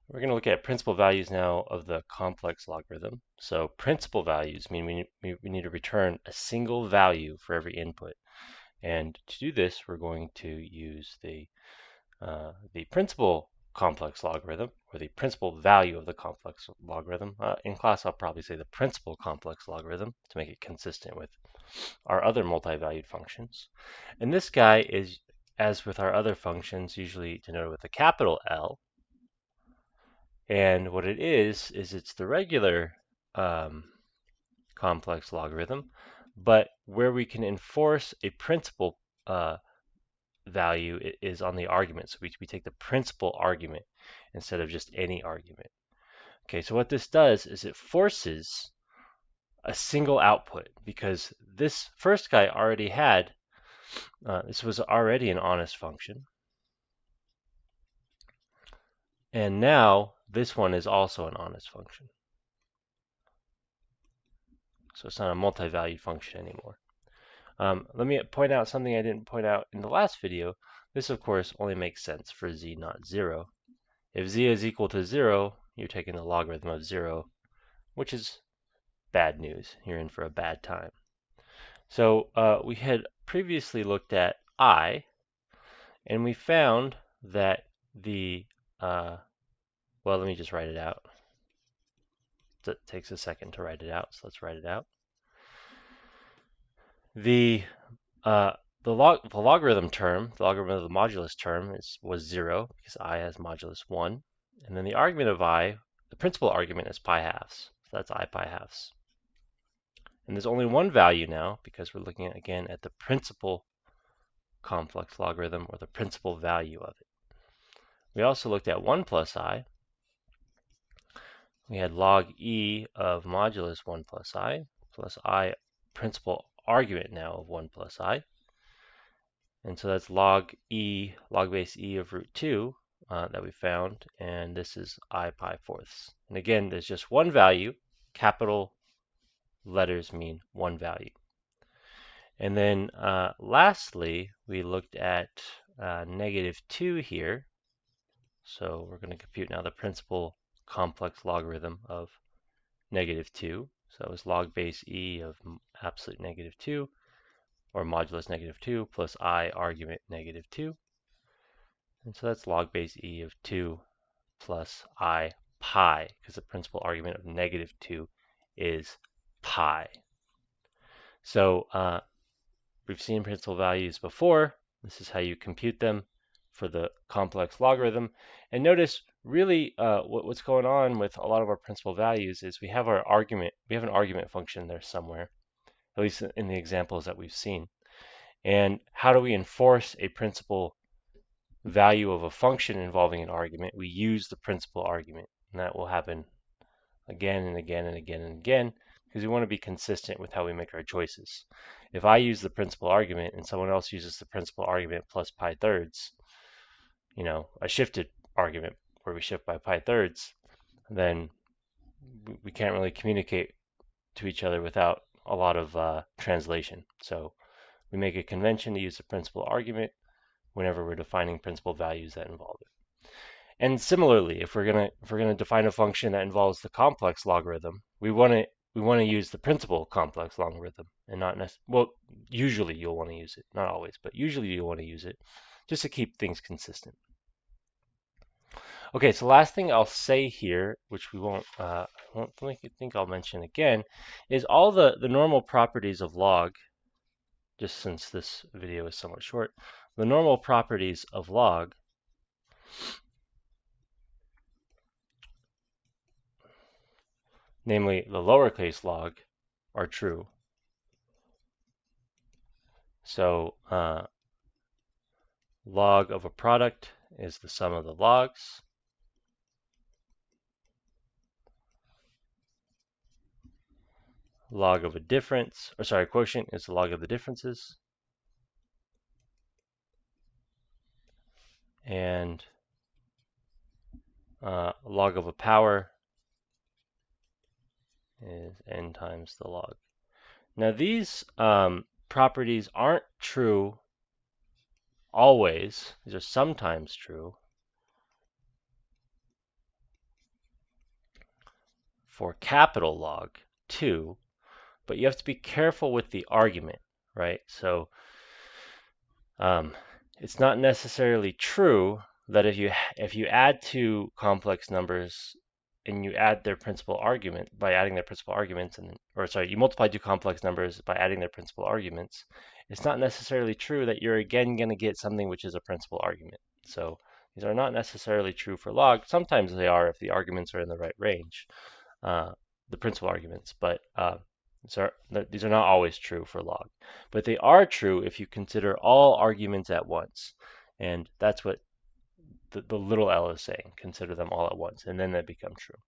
We're going to look at principal values now of the complex logarithm. So principal values mean we need to return a single value for every input. And to do this, we're going to use the principal complex logarithm, or the principal value of the complex logarithm. In class, I'll probably say the principal complex logarithm to make it consistent with our other multi-valued functions. And this guy is, as with our other functions, usually denoted with a capital L. And what it is it's the regular complex logarithm, but where we can enforce a principal value is on the argument. So we take the principal argument instead of just any argument. Okay, so what this does is it forces a single output because this first guy already had, this was already an honest function. And now this one is also an honest function. So it's not a multi-valued function anymore. Let me point out something I didn't point out in the last video. This, of course, only makes sense for z not 0. If z is equal to 0, you're taking the logarithm of 0, which is bad news. You're in for a bad time. So we had previously looked at I, and we found that the, well, let me just write it out. It takes a second to write it out, so let's write it out. The logarithm term, the logarithm of the modulus term was 0 because I has modulus 1. And then the argument of I, the principal argument is pi halves. So that's I pi halves. And there's only one value now because we're looking at, again, at the principal complex logarithm, or the principal value of it. We also looked at 1 plus I. We had log e of modulus 1 plus I principal argument now of 1 plus I. And so that's log base e of root 2 that we found, and this is I pi fourths. And again, there's just one value. Capital letters mean one value. And then lastly, we looked at -2 here. So we're going to compute now the principal complex logarithm of -2. So that was log base e of absolute -2, or modulus -2, plus I argument -2. And so that's log base e of 2 plus I pi, because the principal argument of -2 is pi. So we've seen principal values before. This is how you compute them for the complex logarithm. And notice really what's going on with a lot of our principal values is we have an argument function there somewhere, at least in the examples that we've seen. And how do we enforce a principal value of a function involving an argument? We use the principal argument, and that will happen again and again and again and again because we want to be consistent with how we make our choices. If I use the principal argument and someone else uses the principal argument plus pi thirds, a shifted argument where we shift by pi thirds, then we can't really communicate to each other without a lot of translation. So we make a convention to use the principal argument whenever we're defining principal values that involve it. And similarly, if we're gonna define a function that involves the complex logarithm, we want to use the principal complex logarithm, and not well, usually you'll want to use it, not always, but usually you'll want to use it just to keep things consistent. Okay, so last thing I'll say here, which we won't think I'll mention again, is all the normal properties of log. Just since this video is somewhat short, the normal properties of log namely the lowercase log, are true. So log of a product is the sum of the logs. Log of a difference, or sorry, quotient is the log of the differences. And log of a power is n times the log. Now these properties aren't true always. These are sometimes true. for capital log 2, but you have to be careful with the argument, right? So it's not necessarily true that if you add two complex numbers and you add their principal argument by adding their principal arguments, you multiply two complex numbers by adding their principal arguments, it's not necessarily true that you're again going to get something which is a principal argument. So these are not necessarily true for log. Sometimes they are if the arguments are in the right range, the principal arguments, but these are not always true for log. But they are true if you consider all arguments at once. And that's what the little l is saying. Consider them all at once, and then they become true.